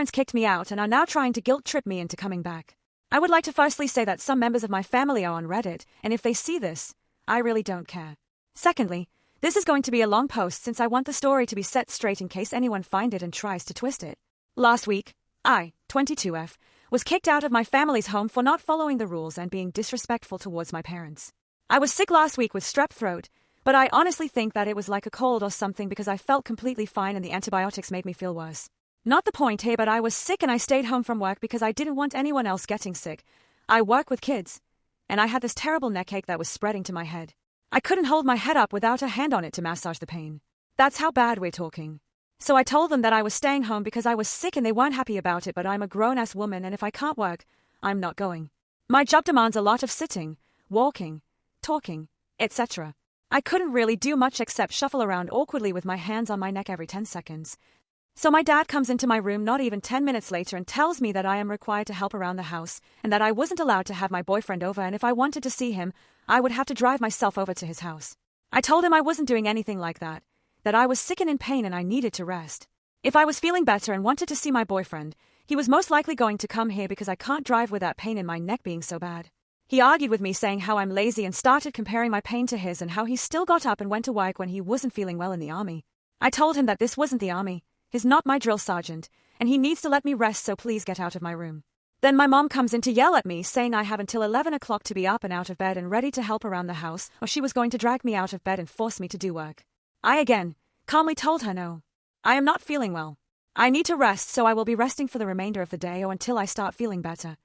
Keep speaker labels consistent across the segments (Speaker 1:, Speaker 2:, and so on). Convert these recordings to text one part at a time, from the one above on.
Speaker 1: parents kicked me out and are now trying to guilt-trip me into coming back. I would like to firstly say that some members of my family are on Reddit, and if they see this, I really don't care. Secondly, this is going to be a long post since I want the story to be set straight in case anyone finds it and tries to twist it. Last week, I, 22F, was kicked out of my family's home for not following the rules and being disrespectful towards my parents. I was sick last week with strep throat, but I honestly think that it was like a cold or something because I felt completely fine and the antibiotics made me feel worse. Not the point here, but I was sick and I stayed home from work because I didn't want anyone else getting sick. I work with kids, and I had this terrible neck that was spreading to my head. I couldn't hold my head up without a hand on it to massage the pain. That's how bad we're talking. So I told them that I was staying home because I was sick and they weren't happy about it, but I'm a grown-ass woman and if I can't work, I'm not going. My job demands a lot of sitting, walking, talking, etc. I couldn't really do much except shuffle around awkwardly with my hands on my neck every 10 seconds. So my dad comes into my room not even 10 minutes later and tells me that I am required to help around the house and that I wasn't allowed to have my boyfriend over, and if I wanted to see him, I would have to drive myself over to his house. I told him I wasn't doing anything like that I was sick and in pain and I needed to rest. If I was feeling better and wanted to see my boyfriend, he was most likely going to come here because I can't drive with that pain in my neck being so bad. He argued with me saying how I'm lazy and started comparing my pain to his and how he still got up and went to work when he wasn't feeling well in the army. I told him that this wasn't the army. He's not my drill sergeant, and he needs to let me rest, so please get out of my room. Then my mom comes in to yell at me, saying I have until 11 o'clock to be up and out of bed and ready to help around the house, or she was going to drag me out of bed and force me to do work. I again calmly told her no. I am not feeling well. I need to rest, so I will be resting for the remainder of the day or until I start feeling better.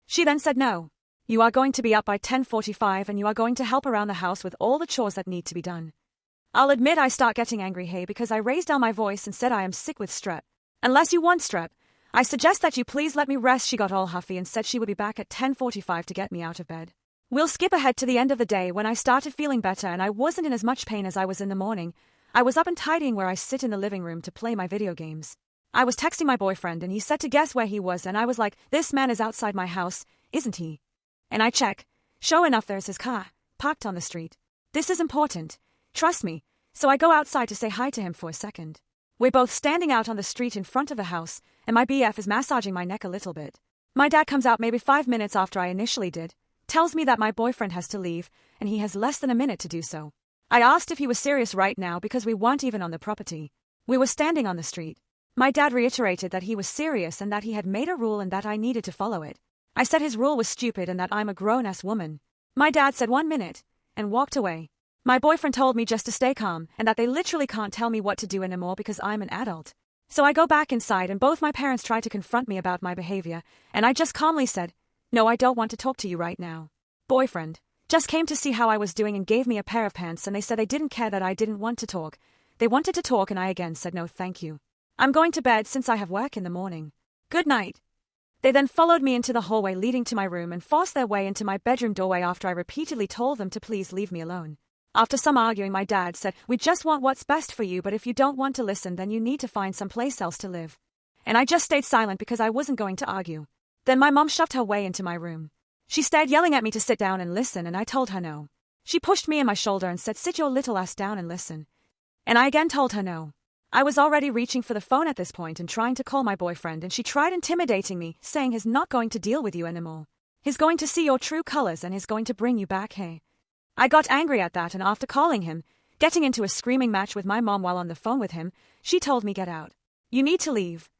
Speaker 1: She then said no. You are going to be up by 10:45 and you are going to help around the house with all the chores that need to be done. I'll admit I start getting angry here because I raised down my voice and said I am sick with strep. Unless you want strep, I suggest that you please let me rest. She got all huffy and said she would be back at 10:45 to get me out of bed. We'll skip ahead to the end of the day when I started feeling better and I wasn't in as much pain as I was in the morning. I was up and tidying where I sit in the living room to play my video games. I was texting my boyfriend and he said to guess where he was, and I was like, this man is outside my house, isn't he? And I check. Sure enough, there's his car, parked on the street. This is important. Trust me. So I go outside to say hi to him for a second. We're both standing out on the street in front of the house, and my BF is massaging my neck a little bit. My dad comes out maybe 5 minutes after I initially did, tells me that my boyfriend has to leave, and he has less than a minute to do so. I asked if he was serious right now because we weren't even on the property. We were standing on the street. My dad reiterated that he was serious and that he had made a rule and that I needed to follow it. I said his rule was stupid and that I'm a grown-ass woman. My dad said 1 minute, and walked away. My boyfriend told me just to stay calm and that they literally can't tell me what to do anymore because I'm an adult. So I go back inside and both my parents try to confront me about my behavior, and I just calmly said, no, I don't want to talk to you right now. Boyfriend just came to see how I was doing and gave me a pair of pants, and they said they didn't care that I didn't want to talk. They wanted to talk and I again said no thank you. I'm going to bed since I have work in the morning. Good night. They then followed me into the hallway leading to my room and forced their way into my bedroom doorway after I repeatedly told them to please leave me alone. After some arguing, my dad said, we just want what's best for you, but if you don't want to listen, then you need to find someplace else to live. And I just stayed silent because I wasn't going to argue. Then my mom shoved her way into my room. She started yelling at me to sit down and listen, and I told her no. She pushed me in my shoulder and said, sit your little ass down and listen. And I again told her no. I was already reaching for the phone at this point and trying to call my boyfriend, and she tried intimidating me, saying he's not going to deal with you anymore. He's going to see your true colors and he's going to bring you back here. I got angry at that, and after calling him, getting into a screaming match with my mom while on the phone with him, she told me get out. You need to leave.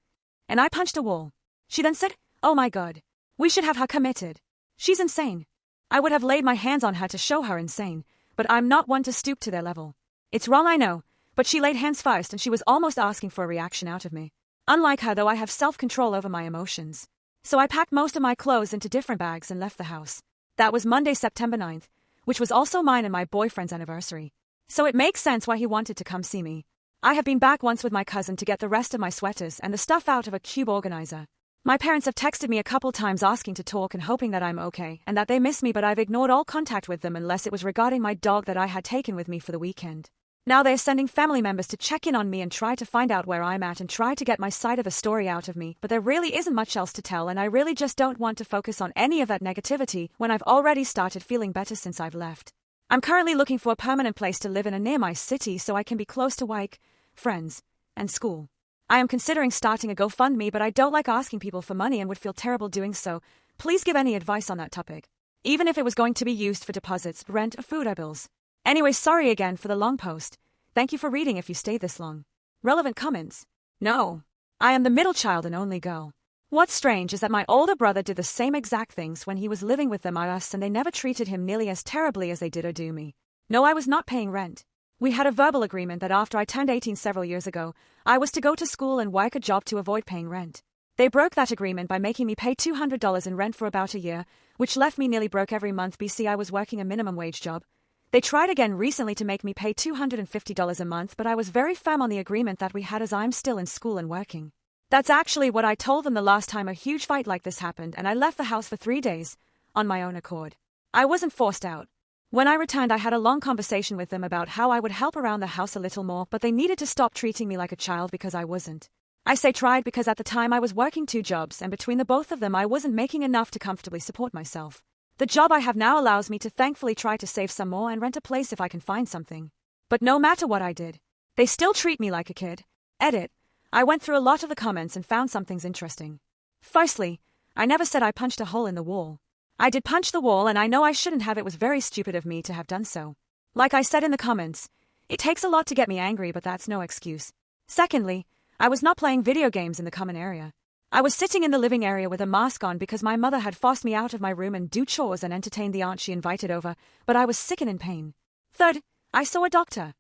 Speaker 1: And I punched a wall. She then said, oh my God, we should have her committed. She's insane. I would have laid my hands on her to show her insane, but I'm not one to stoop to their level. It's wrong, I know, but she laid hands first and she was almost asking for a reaction out of me. Unlike her, though, I have self-control over my emotions. So I packed most of my clothes into different bags and left the house. That was Monday, September 9th, which was also mine and my boyfriend's anniversary. So it makes sense why he wanted to come see me. I have been back once with my cousin to get the rest of my sweaters and the stuff out of a cube organizer. My parents have texted me a couple times asking to talk and hoping that I'm okay and that they miss me, but I've ignored all contact with them unless it was regarding my dog that I had taken with me for the weekend. Now they're sending family members to check in on me and try to find out where I'm at and try to get my side of the story out of me, but there really isn't much else to tell, and I really just don't want to focus on any of that negativity when I've already started feeling better since I've left. I'm currently looking for a permanent place to live in near my city so I can be close to work, friends, and school. I am considering starting a GoFundMe, but I don't like asking people for money and would feel terrible doing so. Please give any advice on that topic. Even if it was going to be used for deposits, rent, or food or bills. Anyway, sorry again for the long post. Thank you for reading if you stayed this long. Relevant comments. No. I am the middle child and only girl. What's strange is that my older brother did the same exact things when he was living with them us, and they never treated him nearly as terribly as they did or do me. No, I was not paying rent. We had a verbal agreement that after I turned 18 several years ago, I was to go to school and work a job to avoid paying rent. They broke that agreement by making me pay $200 in rent for about a year, which left me nearly broke every month. I was working a minimum wage job. They tried again recently to make me pay $250 a month, but I was very firm on the agreement that we had as I'm still in school and working. That's actually what I told them the last time a huge fight like this happened, and I left the house for 3 days, on my own accord. I wasn't forced out. When I returned, I had a long conversation with them about how I would help around the house a little more, but they needed to stop treating me like a child because I wasn't. I say tried because at the time I was working 2 jobs, and between the both of them I wasn't making enough to comfortably support myself. The job I have now allows me to thankfully try to save some more and rent a place if I can find something. But no matter what I did, they still treat me like a kid. Edit. I went through a lot of the comments and found some things interesting. Firstly, I never said I punched a hole in the wall. I did punch the wall, and I know I shouldn't have. It was very stupid of me to have done so. Like I said in the comments, it takes a lot to get me angry, but that's no excuse. Secondly, I was not playing video games in the common area. I was sitting in the living area with a mask on because my mother had forced me out of my room and do chores and entertain the aunt she invited over, but I was sick and in pain. Third, I saw a doctor.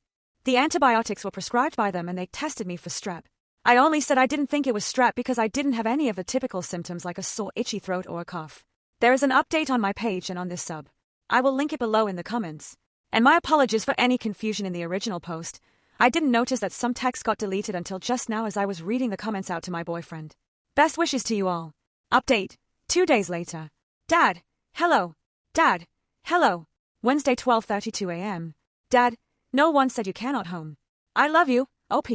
Speaker 1: The antibiotics were prescribed by them and they tested me for strep. I only said I didn't think it was strep because I didn't have any of the typical symptoms like a sore, itchy throat or a cough. There is an update on my page and on this sub. I will link it below in the comments. And my apologies for any confusion in the original post. I didn't notice that some text got deleted until just now as I was reading the comments out to my boyfriend. Best wishes to you all. Update. 2 days later. Dad. Hello. Dad. Hello. Wednesday 12:32 a.m. Dad. No one said you cannot home. I love you, OP.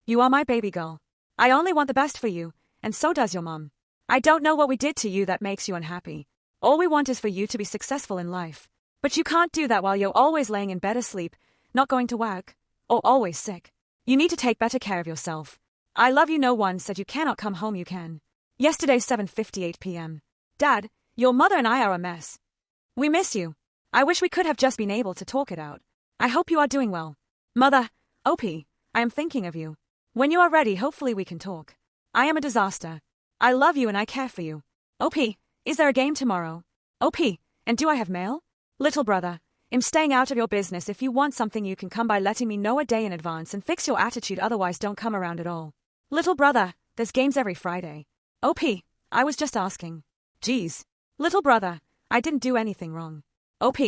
Speaker 1: You are my baby girl. I only want the best for you, and so does your mom. I don't know what we did to you that makes you unhappy. All we want is for you to be successful in life. But you can't do that while you're always laying in bed asleep, not going to work, or always sick. You need to take better care of yourself. I love you. No one said you cannot come home. You can. Yesterday 7:58 p.m. Dad, your mother and I are a mess. We miss you. I wish we could have just been able to talk it out. I hope you are doing well. Mother, OP, I am thinking of you. When you are ready, hopefully we can talk. I am a disaster. I love you and I care for you. OP, is there a game tomorrow? OP, and do I have mail? Little brother, I'm staying out of your business. If you want something you can come by letting me know a day in advance and fix your attitude, otherwise don't come around at all. Little brother, there's games every Friday. OP, I was just asking. Geez. Little brother, I didn't do anything wrong. OP,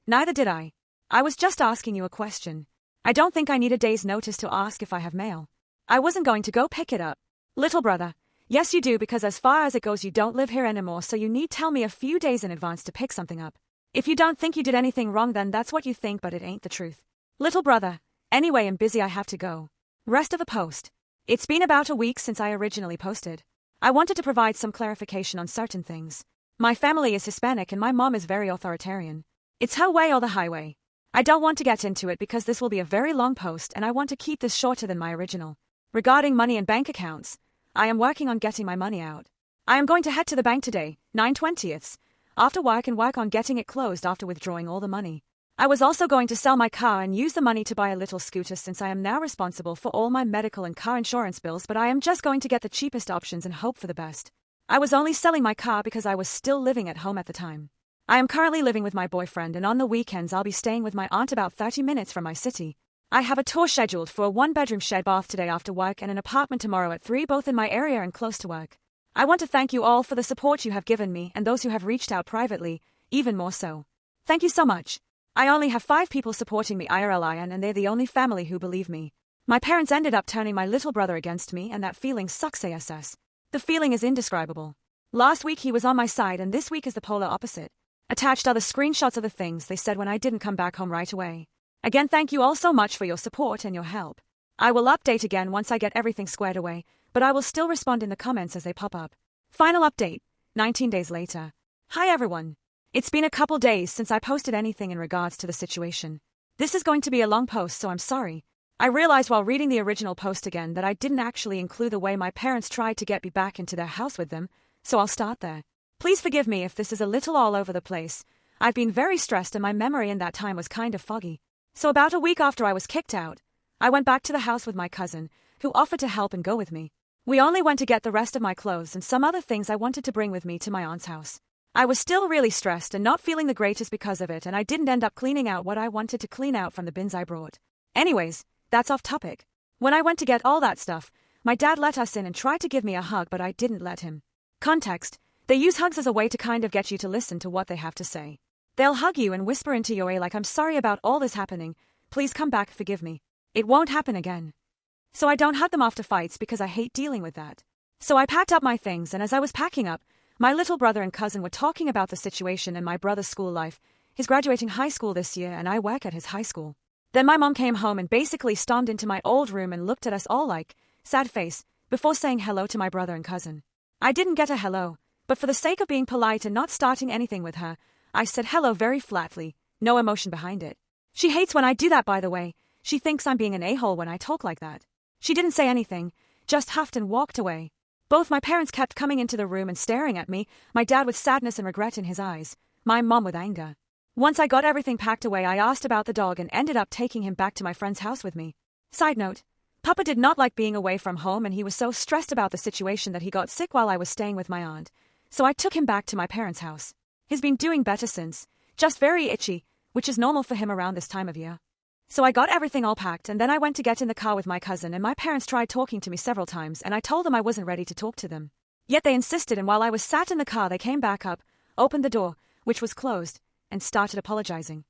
Speaker 1: neither did I. I was just asking you a question. I don't think I need a day's notice to ask if I have mail. I wasn't going to go pick it up. Little brother, yes you do, because as far as it goes you don't live here anymore, so you need tell me a few days in advance to pick something up. If you don't think you did anything wrong, then that's what you think, but it ain't the truth. Little brother, anyway I'm busy, I have to go. Rest of the post. It's been about a week since I originally posted. I wanted to provide some clarification on certain things. My family is Hispanic and my mom is very authoritarian. It's her way or the highway. I don't want to get into it because this will be a very long post and I want to keep this shorter than my original. Regarding money and bank accounts, I am working on getting my money out. I am going to head to the bank today, 9/20, after work, and work on getting it closed after withdrawing all the money. I was also going to sell my car and use the money to buy a little scooter since I am now responsible for all my medical and car insurance bills, but I am just going to get the cheapest options and hope for the best. I was only selling my car because I was still living at home at the time. I am currently living with my boyfriend, and on the weekends I'll be staying with my aunt about 30 minutes from my city. I have a tour scheduled for a 1-bedroom shed bath today after work and an apartment tomorrow at 3, both in my area and close to work. I want to thank you all for the support you have given me and those who have reached out privately, even more so. Thank you so much. I only have 5 people supporting me IRL, and they're the only family who believe me. My parents ended up turning my little brother against me, and that feeling sucks ass. The feeling is indescribable. Last week he was on my side and this week is the polar opposite. Attached are the screenshots of the things they said when I didn't come back home right away. Again, thank you all so much for your support and your help. I will update again once I get everything squared away, but I will still respond in the comments as they pop up. Final update, 19 days later. Hi everyone. It's been a couple days since I posted anything in regards to the situation. This is going to be a long post, so I'm sorry. I realized while reading the original post again that I didn't actually include the way my parents tried to get me back into their house with them, so I'll start there. Please forgive me if this is a little all over the place. I've been very stressed and my memory in that time was kind of foggy. So about a week after I was kicked out, I went back to the house with my cousin, who offered to help and go with me. We only went to get the rest of my clothes and some other things I wanted to bring with me to my aunt's house. I was still really stressed and not feeling the greatest because of it, and I didn't end up cleaning out what I wanted to clean out from the bins I brought. Anyways, that's off topic. When I went to get all that stuff, my dad let us in and tried to give me a hug, but I didn't let him. Context: they use hugs as a way to kind of get you to listen to what they have to say. They'll hug you and whisper into your ear like, "I'm sorry about all this happening, please come back, forgive me. It won't happen again." So I don't hug them after fights because I hate dealing with that. So I packed up my things, and as I was packing up, my little brother and cousin were talking about the situation in my brother's school life. He's graduating high school this year and I work at his high school. Then my mom came home and basically stormed into my old room and looked at us all like, sad face, before saying hello to my brother and cousin. I didn't get a hello, but for the sake of being polite and not starting anything with her, I said hello very flatly, no emotion behind it. She hates when I do that, by the way. She thinks I'm being an a-hole when I talk like that. She didn't say anything, just huffed and walked away. Both my parents kept coming into the room and staring at me, my dad with sadness and regret in his eyes, my mom with anger. Once I got everything packed away, I asked about the dog and ended up taking him back to my friend's house with me. Side note: Papa did not like being away from home and he was so stressed about the situation that he got sick while I was staying with my aunt, so I took him back to my parents' house. He's been doing better since, just very itchy, which is normal for him around this time of year. So I got everything all packed and then I went to get in the car with my cousin, and my parents tried talking to me several times and I told them I wasn't ready to talk to them. Yet they insisted, and while I was sat in the car they came back up, opened the door, which was closed, and started apologizing.